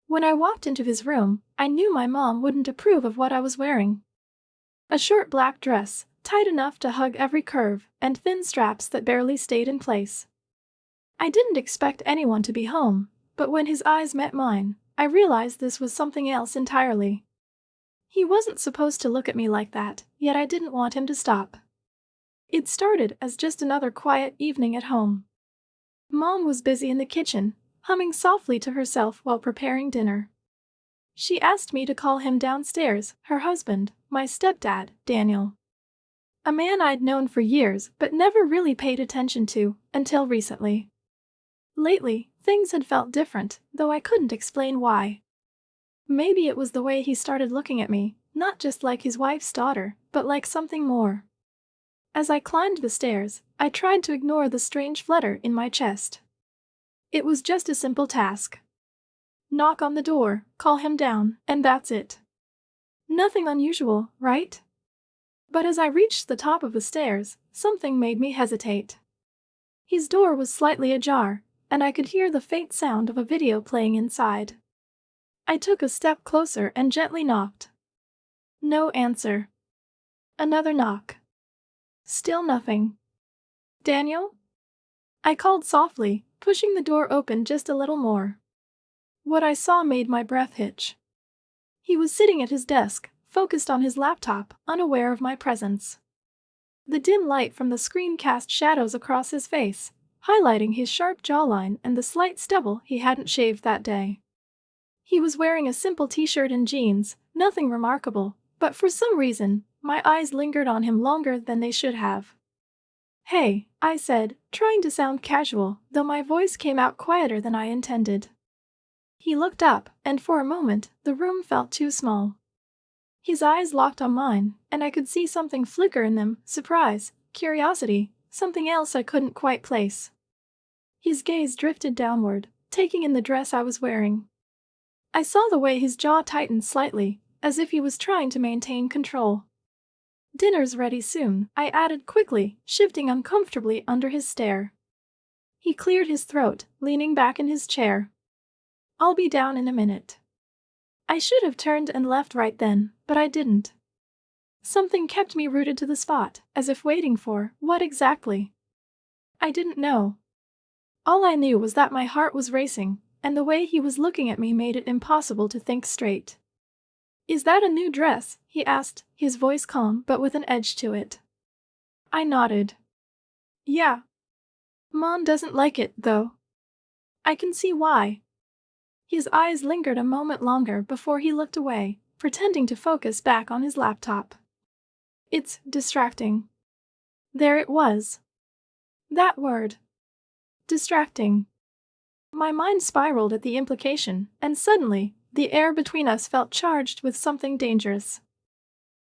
When I walked into his room, I knew my mom wouldn't approve of what I was wearing. A short black dress, tight enough to hug every curve, and thin straps that barely stayed in place. I didn't expect anyone to be home, but when his eyes met mine, I realized this was something else entirely. He wasn't supposed to look at me like that, yet I didn't want him to stop. It started as just another quiet evening at home. Mom was busy in the kitchen, humming softly to herself while preparing dinner. She asked me to call him downstairs, her husband, my stepdad, Daniel. A man I'd known for years but never really paid attention to until recently. Lately, things had felt different, though I couldn't explain why. Maybe it was the way he started looking at me, not just like his wife's daughter, but like something more. As I climbed the stairs, I tried to ignore the strange flutter in my chest. It was just a simple task. Knock on the door, call him down, and that's it. Nothing unusual, right? But as I reached the top of the stairs, something made me hesitate. His door was slightly ajar, and I could hear the faint sound of a video playing inside. I took a step closer and gently knocked. No answer. Another knock. Still nothing. Daniel? I called softly, pushing the door open just a little more. What I saw made my breath hitch. He was sitting at his desk, focused on his laptop, unaware of my presence. The dim light from the screen cast shadows across his face, highlighting his sharp jawline and the slight stubble he hadn't shaved that day. He was wearing a simple t-shirt and jeans, nothing remarkable, but for some reason, my eyes lingered on him longer than they should have. "Hey," I said, trying to sound casual, though my voice came out quieter than I intended. He looked up, and for a moment, the room felt too small. His eyes locked on mine, and I could see something flicker in them, surprise, curiosity, something else I couldn't quite place. His gaze drifted downward, taking in the dress I was wearing. I saw the way his jaw tightened slightly, as if he was trying to maintain control. "Dinner's ready soon," I added quickly, shifting uncomfortably under his stare. He cleared his throat, leaning back in his chair. "I'll be down in a minute." I should have turned and left right then, but I didn't. Something kept me rooted to the spot, as if waiting for what exactly? I didn't know. All I knew was that my heart was racing, and the way he was looking at me made it impossible to think straight. "Is that a new dress?" he asked, his voice calm but with an edge to it. I nodded. "Yeah. Mom doesn't like it, though." "I can see why." His eyes lingered a moment longer before he looked away, pretending to focus back on his laptop. "It's distracting." There it was. That word. Distracting. My mind spiraled at the implication, and suddenly, the air between us felt charged with something dangerous.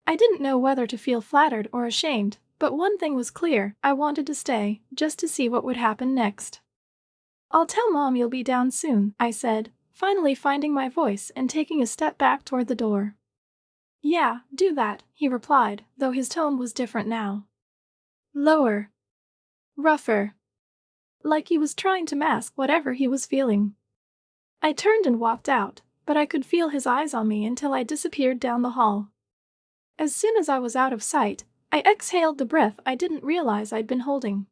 I didn't know whether to feel flattered or ashamed, but one thing was clear: I wanted to stay, just to see what would happen next. "I'll tell Mom you'll be down soon," I said, finally finding my voice and taking a step back toward the door. "Yeah, do that," he replied, though his tone was different now. Lower. Rougher. Like he was trying to mask whatever he was feeling. I turned and walked out, but I could feel his eyes on me until I disappeared down the hall. As soon as I was out of sight, I exhaled the breath I didn't realize I'd been holding.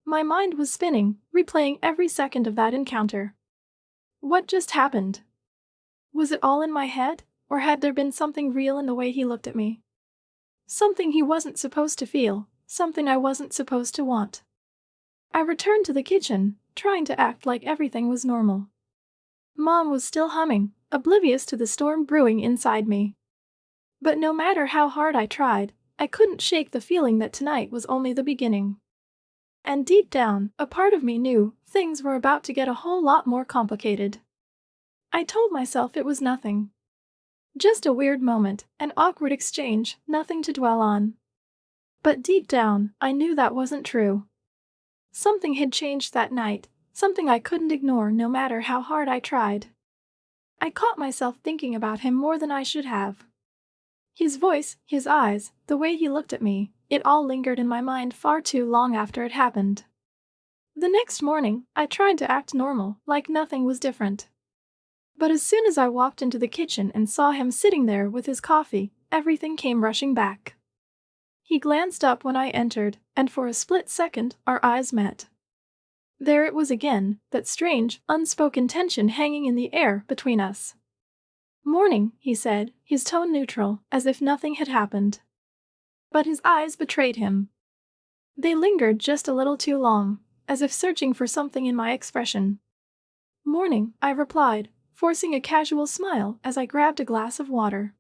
My mind was spinning, replaying every second of that encounter. What just happened? Was it all in my head, or had there been something real in the way he looked at me? Something he wasn't supposed to feel, something I wasn't supposed to want. I returned to the kitchen, trying to act like everything was normal. Mom was still humming, oblivious to the storm brewing inside me. But no matter how hard I tried, I couldn't shake the feeling that tonight was only the beginning. And deep down, a part of me knew things were about to get a whole lot more complicated. I told myself it was nothing. Just a weird moment, an awkward exchange, nothing to dwell on. But deep down, I knew that wasn't true. Something had changed that night, something I couldn't ignore no matter how hard I tried. I caught myself thinking about him more than I should have. His voice, his eyes, the way he looked at me, it all lingered in my mind far too long after it happened. The next morning, I tried to act normal, like nothing was different. But as soon as I walked into the kitchen and saw him sitting there with his coffee, everything came rushing back. He glanced up when I entered, and for a split second, our eyes met. There it was again, that strange, unspoken tension hanging in the air between us. "Morning," he said, his tone neutral, as if nothing had happened. But his eyes betrayed him. They lingered just a little too long, as if searching for something in my expression. "Morning," I replied, forcing a casual smile as I grabbed a glass of water.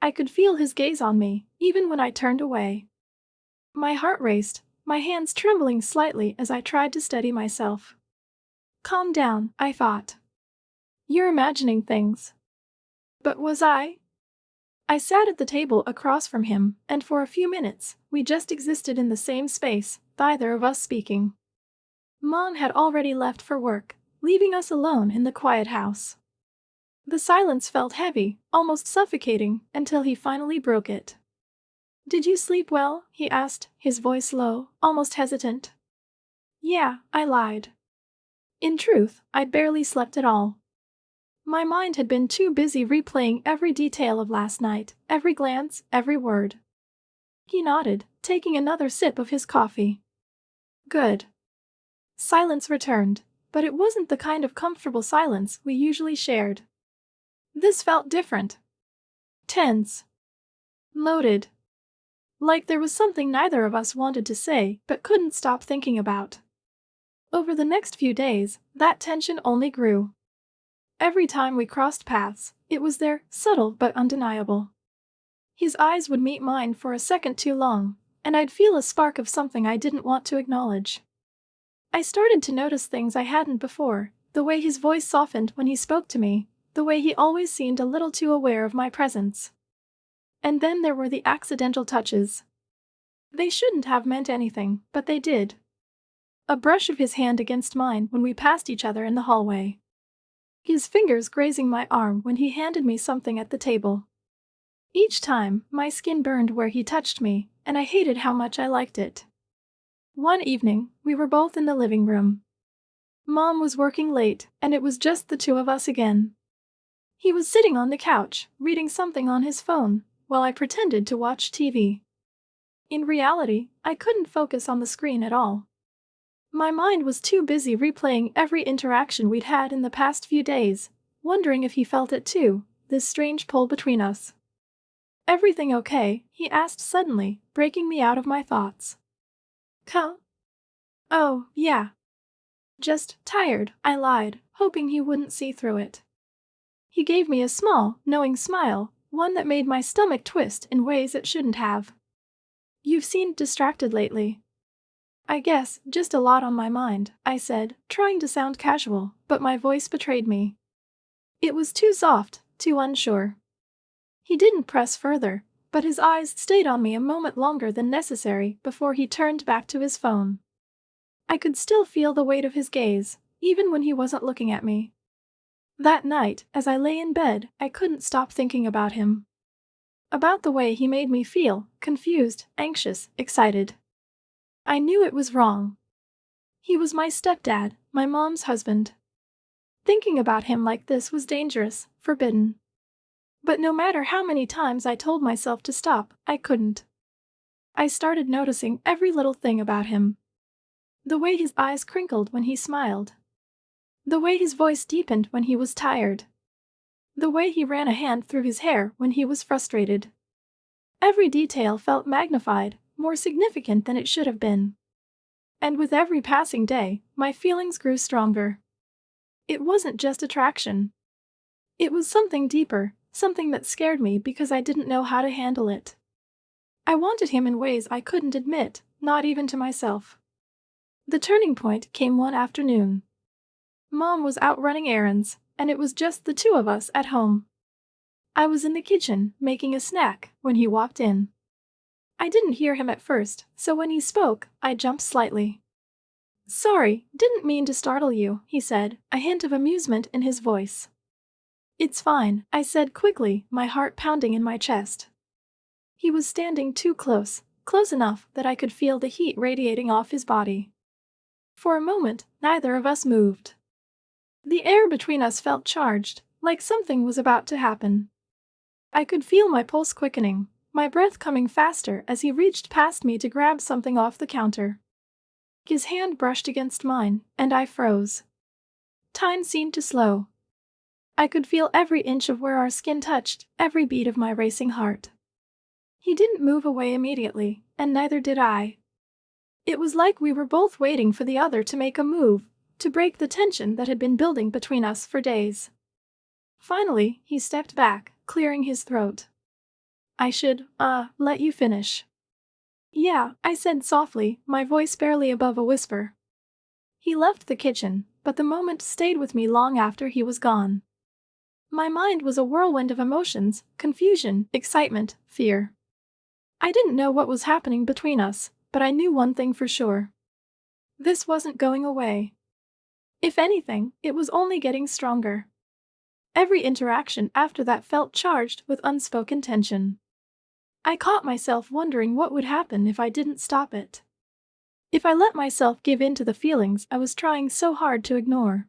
I could feel his gaze on me, even when I turned away. My heart raced, my hands trembling slightly as I tried to steady myself. "Calm down," I thought. "You're imagining things." But was I? I sat at the table across from him, and for a few minutes, we just existed in the same space, neither of us speaking. Mom had already left for work, leaving us alone in the quiet house. The silence felt heavy, almost suffocating, until he finally broke it. "Did you sleep well?" he asked, his voice low, almost hesitant. "Yeah," I lied. In truth, I'd barely slept at all. My mind had been too busy replaying every detail of last night, every glance, every word. He nodded, taking another sip of his coffee. "Good." Silence returned, but it wasn't the kind of comfortable silence we usually shared. This felt different. Tense. Loaded. Like there was something neither of us wanted to say but couldn't stop thinking about. Over the next few days, that tension only grew. Every time we crossed paths, it was there, subtle but undeniable. His eyes would meet mine for a second too long, and I'd feel a spark of something I didn't want to acknowledge. I started to notice things I hadn't before, the way his voice softened when he spoke to me, the way he always seemed a little too aware of my presence. And then there were the accidental touches. They shouldn't have meant anything, but they did. A brush of his hand against mine when we passed each other in the hallway. His fingers grazing my arm when he handed me something at the table. Each time, my skin burned where he touched me, and I hated how much I liked it. One evening, we were both in the living room. Mom was working late, and it was just the two of us again. He was sitting on the couch, reading something on his phone, while I pretended to watch TV. In reality, I couldn't focus on the screen at all. My mind was too busy replaying every interaction we'd had in the past few days, wondering if he felt it too, this strange pull between us. "Everything okay?" he asked suddenly, breaking me out of my thoughts. "Huh? Oh, yeah. Just tired," I lied, hoping he wouldn't see through it. He gave me a small, knowing smile, one that made my stomach twist in ways it shouldn't have. "You've seemed distracted lately." "I guess, just a lot on my mind," I said, trying to sound casual, but my voice betrayed me. It was too soft, too unsure. He didn't press further, but his eyes stayed on me a moment longer than necessary before he turned back to his phone. I could still feel the weight of his gaze, even when he wasn't looking at me. That night, as I lay in bed, I couldn't stop thinking about him. About the way he made me feel, confused, anxious, excited. I knew it was wrong. He was my stepdad, my mom's husband. Thinking about him like this was dangerous, forbidden. But no matter how many times I told myself to stop, I couldn't. I started noticing every little thing about him. The way his eyes crinkled when he smiled. The way his voice deepened when he was tired. The way he ran a hand through his hair when he was frustrated. Every detail felt magnified, more significant than it should have been. And with every passing day, my feelings grew stronger. It wasn't just attraction. It was something deeper, something that scared me because I didn't know how to handle it. I wanted him in ways I couldn't admit, not even to myself. The turning point came one afternoon. Mom was out running errands, and it was just the two of us at home. I was in the kitchen, making a snack, when he walked in. I didn't hear him at first, so when he spoke, I jumped slightly. "Sorry, didn't mean to startle you," he said, a hint of amusement in his voice. "It's fine," I said quickly, my heart pounding in my chest. He was standing too close, close enough that I could feel the heat radiating off his body. For a moment, neither of us moved. The air between us felt charged, like something was about to happen. I could feel my pulse quickening, my breath coming faster as he reached past me to grab something off the counter. His hand brushed against mine, and I froze. Time seemed to slow. I could feel every inch of where our skin touched, every beat of my racing heart. He didn't move away immediately, and neither did I. It was like we were both waiting for the other to make a move, to break the tension that had been building between us for days. Finally, he stepped back, clearing his throat. I should, let you finish. Yeah, I said softly, my voice barely above a whisper. He left the kitchen, but the moment stayed with me long after he was gone. My mind was a whirlwind of emotions, confusion, excitement, fear. I didn't know what was happening between us, but I knew one thing for sure. This wasn't going away. If anything, it was only getting stronger. Every interaction after that felt charged with unspoken tension. I caught myself wondering what would happen if I didn't stop it. If I let myself give in to the feelings I was trying so hard to ignore.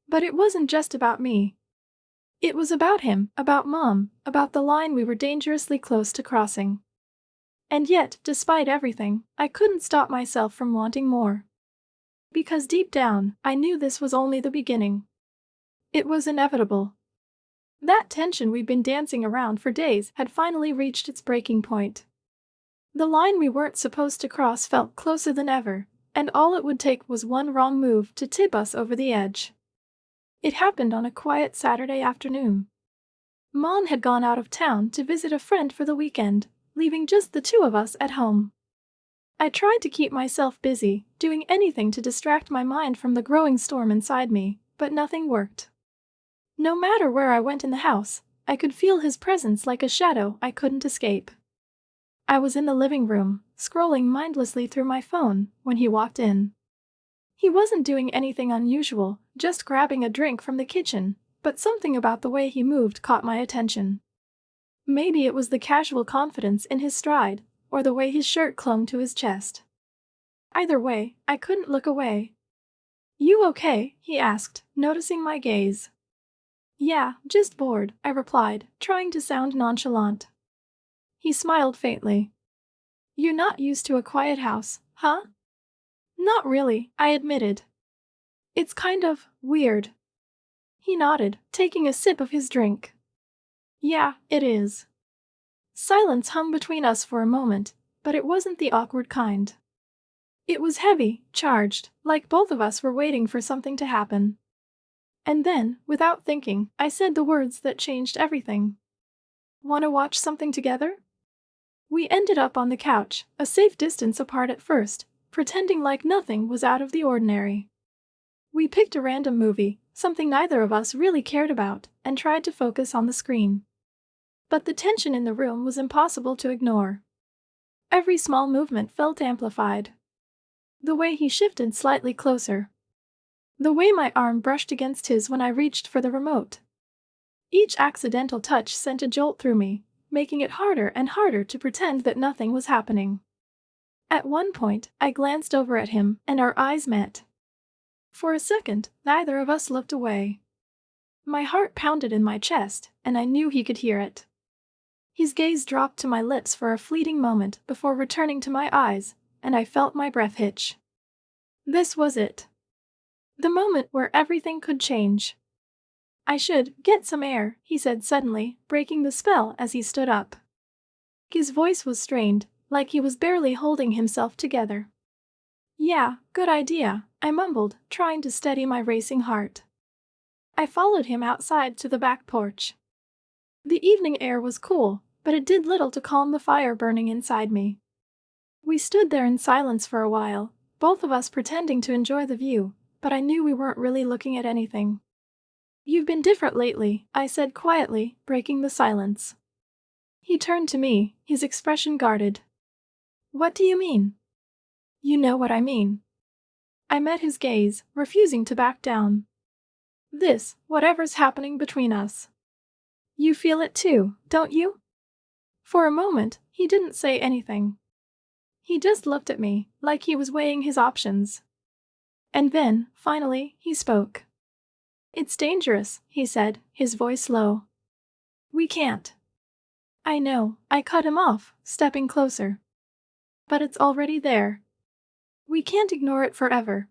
But it wasn't just about me. It was about him, about Mom, about the line we were dangerously close to crossing. And yet, despite everything, I couldn't stop myself from wanting more. Because deep down, I knew this was only the beginning. It was inevitable. That tension we'd been dancing around for days had finally reached its breaking point. The line we weren't supposed to cross felt closer than ever, and all it would take was one wrong move to tip us over the edge. It happened on a quiet Saturday afternoon. Mom had gone out of town to visit a friend for the weekend, leaving just the two of us at home. I tried to keep myself busy, doing anything to distract my mind from the growing storm inside me, but nothing worked. No matter where I went in the house, I could feel his presence like a shadow I couldn't escape. I was in the living room, scrolling mindlessly through my phone, when he walked in. He wasn't doing anything unusual, just grabbing a drink from the kitchen, but something about the way he moved caught my attention. Maybe it was the casual confidence in his stride, or the way his shirt clung to his chest. Either way, I couldn't look away. You okay? He asked, noticing my gaze. Yeah, just bored, I replied, trying to sound nonchalant. He smiled faintly. You're not used to a quiet house, huh? Not really, I admitted. It's kind of weird. He nodded, taking a sip of his drink. Yeah, it is. Silence hung between us for a moment, but it wasn't the awkward kind. It was heavy, charged, like both of us were waiting for something to happen. And then, without thinking, I said the words that changed everything. Want to watch something together? We ended up on the couch, a safe distance apart at first, pretending like nothing was out of the ordinary. We picked a random movie, something neither of us really cared about, and tried to focus on the screen. But the tension in the room was impossible to ignore. Every small movement felt amplified. The way he shifted slightly closer. The way my arm brushed against his when I reached for the remote. Each accidental touch sent a jolt through me, making it harder and harder to pretend that nothing was happening. At one point, I glanced over at him, and our eyes met. For a second, neither of us looked away. My heart pounded in my chest, and I knew he could hear it. His gaze dropped to my lips for a fleeting moment before returning to my eyes, and I felt my breath hitch. This was it. The moment where everything could change. I should get some air, he said suddenly, breaking the spell as he stood up. His voice was strained, like he was barely holding himself together. Yeah, good idea, I mumbled, trying to steady my racing heart. I followed him outside to the back porch. The evening air was cool, but it did little to calm the fire burning inside me. We stood there in silence for a while, both of us pretending to enjoy the view, but I knew we weren't really looking at anything. You've been different lately, I said quietly, breaking the silence. He turned to me, his expression guarded. What do you mean? You know what I mean. I met his gaze, refusing to back down. This, whatever's happening between us. You feel it too, don't you? For a moment, he didn't say anything. He just looked at me, like he was weighing his options. And then, finally, he spoke. It's dangerous, he said, his voice low. We can't. I know, I cut him off, stepping closer. But it's already there. We can't ignore it forever.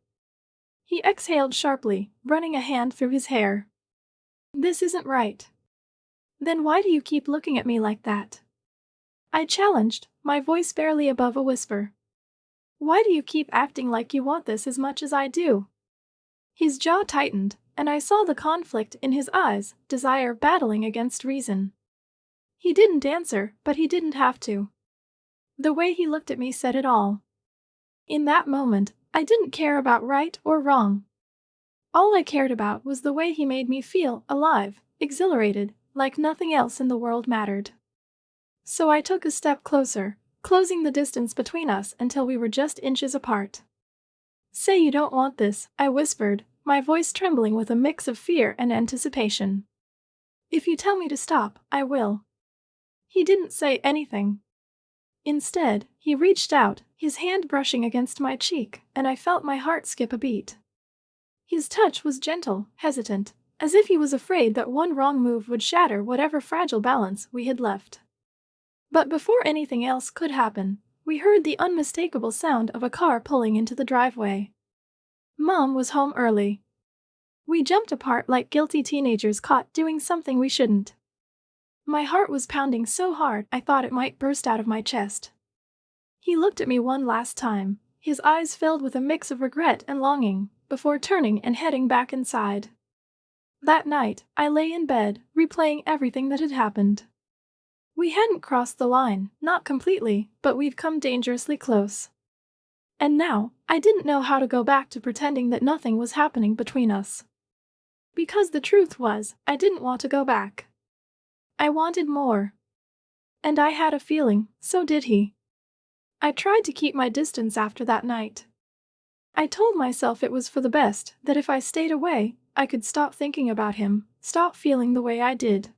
He exhaled sharply, running a hand through his hair. This isn't right. Then why do you keep looking at me like that? I challenged, my voice barely above a whisper. Why do you keep acting like you want this as much as I do? His jaw tightened, and I saw the conflict in his eyes, desire battling against reason. He didn't answer, but he didn't have to. The way he looked at me said it all. In that moment, I didn't care about right or wrong. All I cared about was the way he made me feel alive, exhilarated, like nothing else in the world mattered. So I took a step closer, closing the distance between us until we were just inches apart. Say you don't want this, I whispered, my voice trembling with a mix of fear and anticipation. If you tell me to stop, I will. He didn't say anything. Instead, he reached out, his hand brushing against my cheek, and I felt my heart skip a beat. His touch was gentle, hesitant, as if he was afraid that one wrong move would shatter whatever fragile balance we had left. But before anything else could happen, we heard the unmistakable sound of a car pulling into the driveway. Mom was home early. We jumped apart like guilty teenagers caught doing something we shouldn't. My heart was pounding so hard I thought it might burst out of my chest. He looked at me one last time, his eyes filled with a mix of regret and longing, before turning and heading back inside. That night, I lay in bed, replaying everything that had happened. We hadn't crossed the line, not completely, but we've come dangerously close. And now, I didn't know how to go back to pretending that nothing was happening between us. Because the truth was, I didn't want to go back. I wanted more. And I had a feeling, so did he. I tried to keep my distance after that night. I told myself it was for the best, that if I stayed away, I could stop thinking about him, stop feeling the way I did.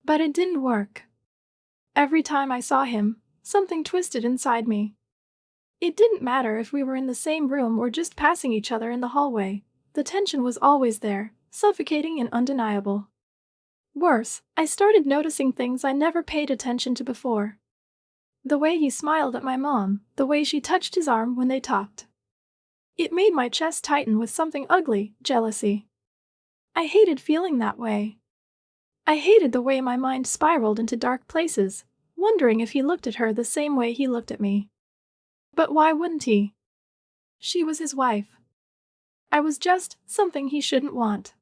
But it didn't work. Every time I saw him, something twisted inside me. It didn't matter if we were in the same room or just passing each other in the hallway, the tension was always there, suffocating and undeniable. Worse, I started noticing things I never paid attention to before. The way he smiled at my mom, the way she touched his arm when they talked. It made my chest tighten with something ugly, jealousy. I hated feeling that way. I hated the way my mind spiraled into dark places, wondering if he looked at her the same way he looked at me. But why wouldn't he? She was his wife. I was just something he shouldn't want.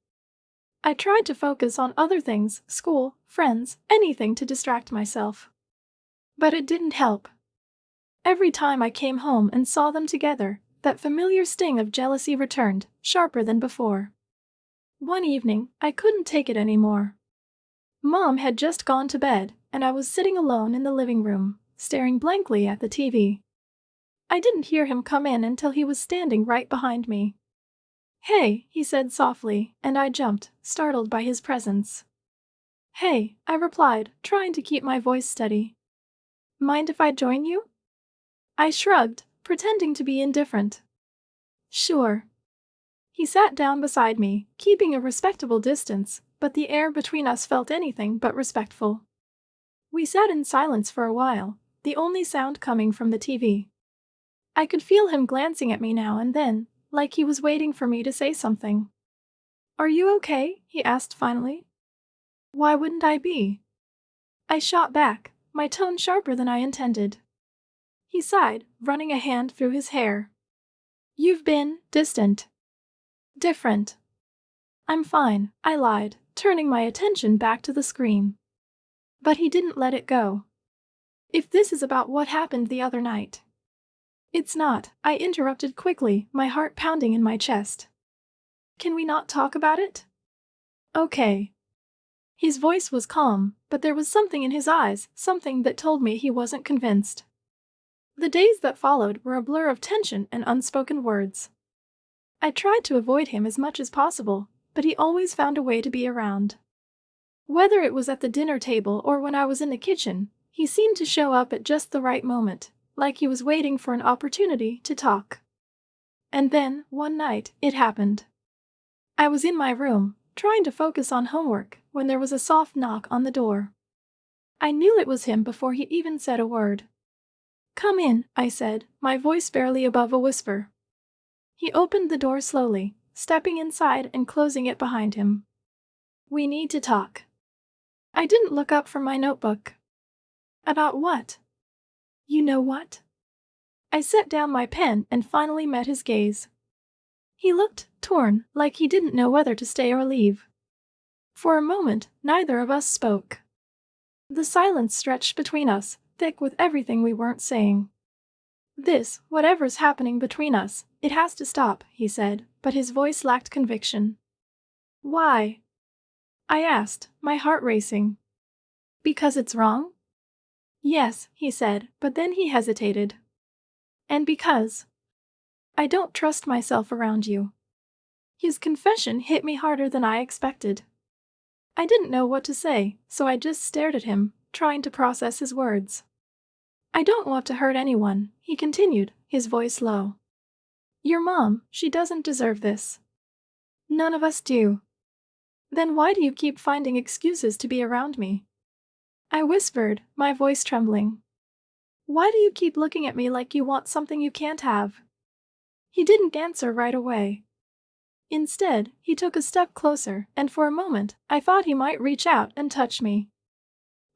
I tried to focus on other things, school, friends, anything to distract myself. But it didn't help. Every time I came home and saw them together, that familiar sting of jealousy returned, sharper than before. One evening, I couldn't take it anymore. Mom had just gone to bed, and I was sitting alone in the living room, staring blankly at the TV. I didn't hear him come in until he was standing right behind me. Hey, he said softly, and I jumped, startled by his presence. Hey, I replied, trying to keep my voice steady. Mind if I join you? I shrugged, pretending to be indifferent. Sure. He sat down beside me, keeping a respectable distance, but the air between us felt anything but respectful. We sat in silence for a while, the only sound coming from the TV. I could feel him glancing at me now and then, like he was waiting for me to say something. Are you okay? He asked finally. Why wouldn't I be? I shot back, my tone sharper than I intended. He sighed, running a hand through his hair. You've been distant. Different. I'm fine, I lied, turning my attention back to the screen. But he didn't let it go. If this is about what happened the other night. It's not, I interrupted quickly, my heart pounding in my chest. Can we not talk about it? Okay. His voice was calm, but there was something in his eyes, something that told me he wasn't convinced. The days that followed were a blur of tension and unspoken words. I tried to avoid him as much as possible, but he always found a way to be around. Whether it was at the dinner table or when I was in the kitchen, he seemed to show up at just the right moment, like he was waiting for an opportunity to talk. And then, one night, it happened. I was in my room, trying to focus on homework, when there was a soft knock on the door. I knew it was him before he even said a word. "Come in," I said, my voice barely above a whisper. He opened the door slowly, stepping inside and closing it behind him. "We need to talk." I didn't look up from my notebook. "About what?" "You know what?" I set down my pen and finally met his gaze. He looked torn, like he didn't know whether to stay or leave. For a moment, neither of us spoke. The silence stretched between us, thick with everything we weren't saying. "Whatever's happening between us, it has to stop," he said, but his voice lacked conviction. "Why?" I asked, my heart racing. "Because it's wrong?" "Yes," he said, but then he hesitated. "And because I don't trust myself around you." His confession hit me harder than I expected. I didn't know what to say, so I just stared at him, trying to process his words. "I don't want to hurt anyone," he continued, his voice low. "Your mom, she doesn't deserve this. None of us do." "Then why do you keep finding excuses to be around me?" I whispered, my voice trembling. "Why do you keep looking at me like you want something you can't have?" He didn't answer right away. Instead, he took a step closer, and for a moment, I thought he might reach out and touch me.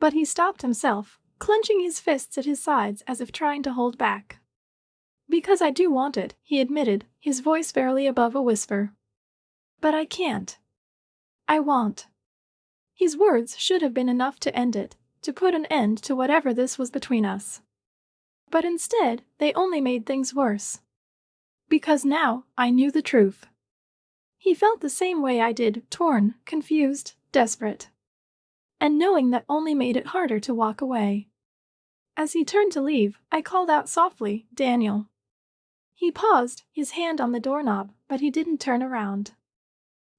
But he stopped himself, clenching his fists at his sides as if trying to hold back. "Because I do want it," he admitted, his voice barely above a whisper. "But I can't. I want." His words should have been enough to end it, to put an end to whatever this was between us. But instead, they only made things worse. Because now, I knew the truth. He felt the same way I did, torn, confused, desperate. And knowing that only made it harder to walk away. As he turned to leave, I called out softly, "Daniel." He paused, his hand on the doorknob, but he didn't turn around.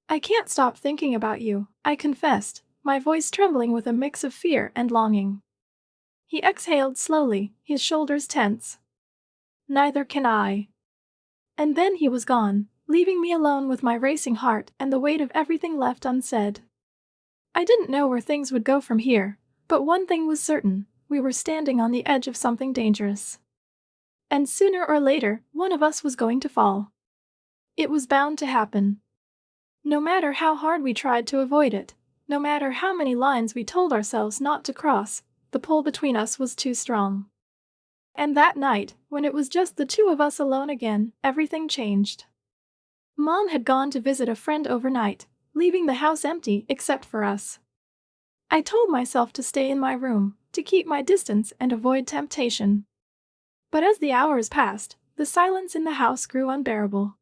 "I can't stop thinking about you," I confessed, my voice trembling with a mix of fear and longing. He exhaled slowly, his shoulders tense. "Neither can I." And then he was gone, leaving me alone with my racing heart and the weight of everything left unsaid. I didn't know where things would go from here, but one thing was certain, we were standing on the edge of something dangerous. And sooner or later, one of us was going to fall. It was bound to happen. No matter how hard we tried to avoid it, no matter how many lines we told ourselves not to cross, the pull between us was too strong. And that night, when it was just the two of us alone again, everything changed. Mom had gone to visit a friend overnight, leaving the house empty except for us. I told myself to stay in my room, to keep my distance and avoid temptation. But as the hours passed, the silence in the house grew unbearable.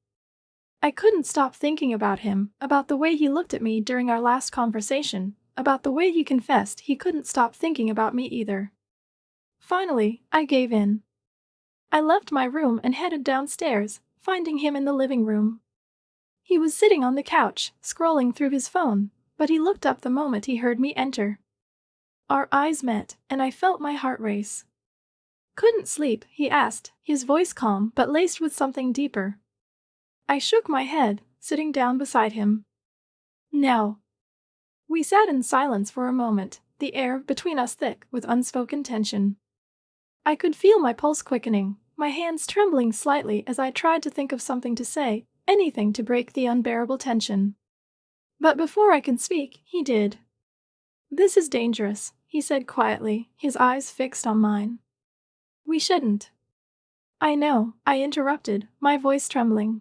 I couldn't stop thinking about him, about the way he looked at me during our last conversation, about the way he confessed he couldn't stop thinking about me either. Finally, I gave in. I left my room and headed downstairs, finding him in the living room. He was sitting on the couch, scrolling through his phone, but he looked up the moment he heard me enter. Our eyes met, and I felt my heart race. "Couldn't sleep?" he asked, his voice calm but laced with something deeper. I shook my head, sitting down beside him. "No." We sat in silence for a moment, the air between us thick with unspoken tension. I could feel my pulse quickening, my hands trembling slightly as I tried to think of something to say, anything to break the unbearable tension. But before I could speak, he did. "This is dangerous," he said quietly, his eyes fixed on mine. "We shouldn't." "I know," I interrupted, my voice trembling.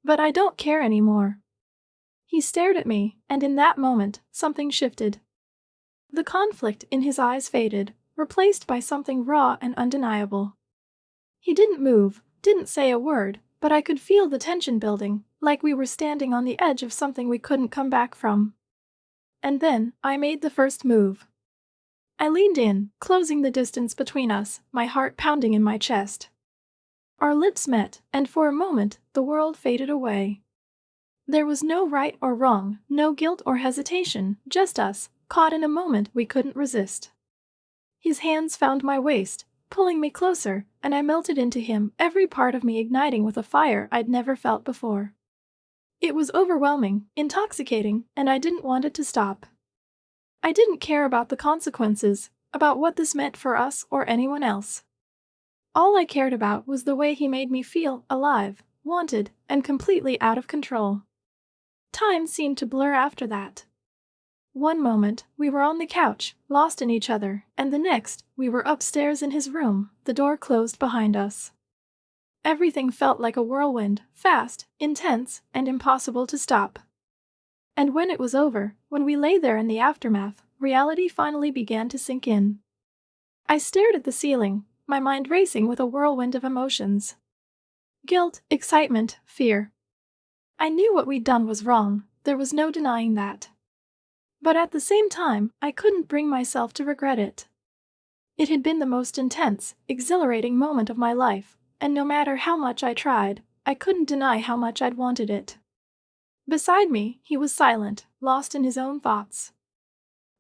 "But I don't care anymore." He stared at me, and in that moment, something shifted. The conflict in his eyes faded, replaced by something raw and undeniable. He didn't move, didn't say a word, but I could feel the tension building, like we were standing on the edge of something we couldn't come back from. And then, I made the first move. I leaned in, closing the distance between us, my heart pounding in my chest. Our lips met, and for a moment, the world faded away. There was no right or wrong, no guilt or hesitation, just us, caught in a moment we couldn't resist. His hands found my waist, pulling me closer, and I melted into him, every part of me igniting with a fire I'd never felt before. It was overwhelming, intoxicating, and I didn't want it to stop. I didn't care about the consequences, about what this meant for us or anyone else. All I cared about was the way he made me feel alive, wanted, and completely out of control. Time seemed to blur after that. One moment, we were on the couch, lost in each other, and the next, we were upstairs in his room, the door closed behind us. Everything felt like a whirlwind, fast, intense, and impossible to stop. And when it was over, when we lay there in the aftermath, reality finally began to sink in. I stared at the ceiling, my mind racing with a whirlwind of emotions. Guilt, excitement, fear. I knew what we'd done was wrong, there was no denying that. But at the same time, I couldn't bring myself to regret it. It had been the most intense, exhilarating moment of my life, and no matter how much I tried, I couldn't deny how much I'd wanted it. Beside me, he was silent, lost in his own thoughts.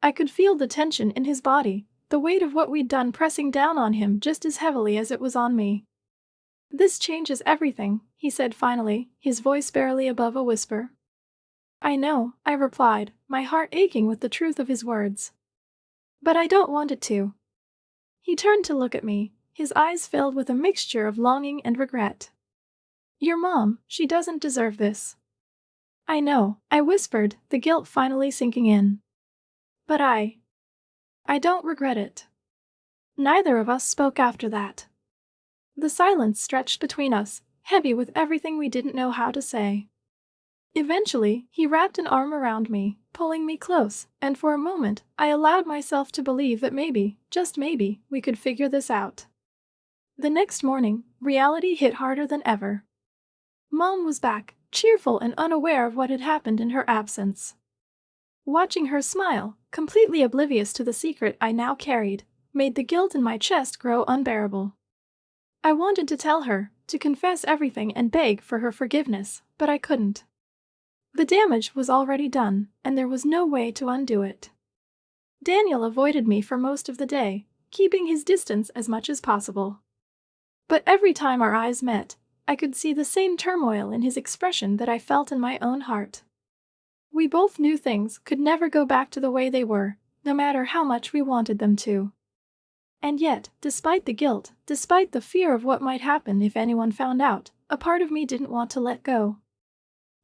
I could feel the tension in his body, the weight of what we'd done pressing down on him just as heavily as it was on me. "This changes everything," he said finally, his voice barely above a whisper. "I know," I replied, my heart aching with the truth of his words. "But I don't want it to." He turned to look at me, his eyes filled with a mixture of longing and regret. "Your mom, she doesn't deserve this." "I know," I whispered, the guilt finally sinking in. "But I don't regret it." Neither of us spoke after that. The silence stretched between us, heavy with everything we didn't know how to say. Eventually, he wrapped an arm around me, pulling me close, and for a moment, I allowed myself to believe that maybe, just maybe, we could figure this out. The next morning, reality hit harder than ever. Mom was back, cheerful and unaware of what had happened in her absence. Watching her smile, completely oblivious to the secret I now carried, made the guilt in my chest grow unbearable. I wanted to tell her, to confess everything and beg for her forgiveness, but I couldn't. The damage was already done, and there was no way to undo it. Daniel avoided me for most of the day, keeping his distance as much as possible. But every time our eyes met, I could see the same turmoil in his expression that I felt in my own heart. We both knew things could never go back to the way they were, no matter how much we wanted them to. And yet, despite the guilt, despite the fear of what might happen if anyone found out, a part of me didn't want to let go.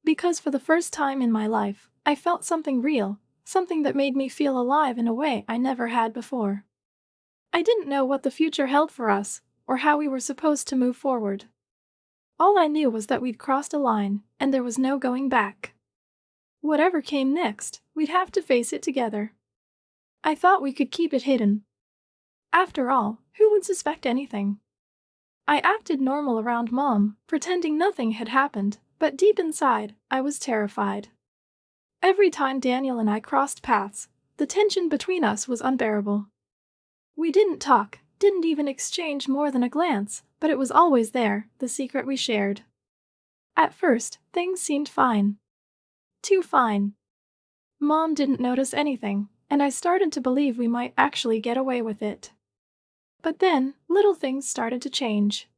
Because for the first time in my life, I felt something real, something that made me feel alive in a way I never had before. I didn't know what the future held for us, or how we were supposed to move forward. All I knew was that we'd crossed a line, and there was no going back. Whatever came next, we'd have to face it together. I thought we could keep it hidden. After all, who would suspect anything? I acted normal around Mom, pretending nothing had happened, but deep inside, I was terrified. Every time Daniel and I crossed paths, the tension between us was unbearable. We didn't talk, didn't even exchange more than a glance, but it was always there, the secret we shared. At first, things seemed fine. Too fine. Mom didn't notice anything, and I started to believe we might actually get away with it. But then, little things started to change.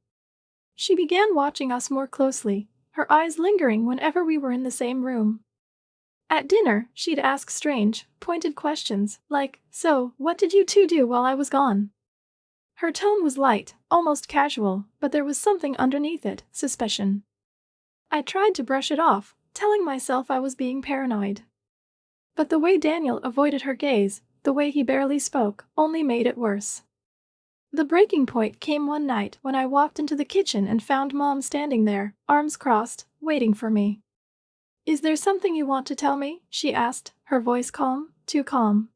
She began watching us more closely, her eyes lingering whenever we were in the same room. At dinner, she'd ask strange, pointed questions, like, "So, what did you two do while I was gone?" Her tone was light, almost casual, but there was something underneath it, suspicion. I tried to brush it off, telling myself I was being paranoid. But the way Daniel avoided her gaze, the way he barely spoke, only made it worse. The breaking point came one night when I walked into the kitchen and found Mom standing there, arms crossed, waiting for me. "Is there something you want to tell me?" she asked, her voice calm, too calm.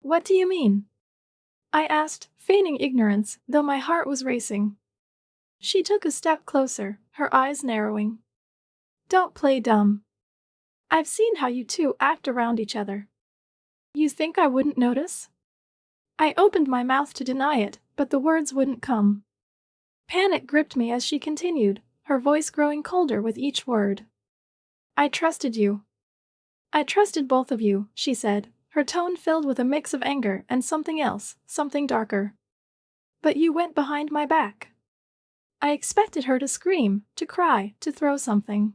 "What do you mean?" I asked, feigning ignorance, though my heart was racing. She took a step closer, her eyes narrowing. "Don't play dumb. I've seen how you two act around each other. You think I wouldn't notice?" I opened my mouth to deny it, but the words wouldn't come. Panic gripped me as she continued, her voice growing colder with each word. "I trusted you. I trusted both of you," she said, her tone filled with a mix of anger and something else, something darker. "But you went behind my back." I expected her to scream, to cry, to throw something.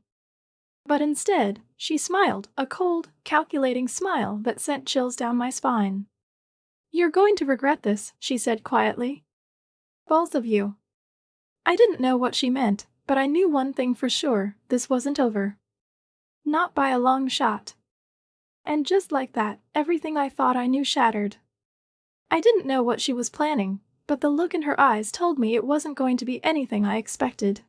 But instead, she smiled, a cold, calculating smile that sent chills down my spine. "You're going to regret this," she said quietly. "Both of you." I didn't know what she meant, but I knew one thing for sure: this wasn't over. Not by a long shot. And just like that, everything I thought I knew shattered. I didn't know what she was planning, but the look in her eyes told me it wasn't going to be anything I expected.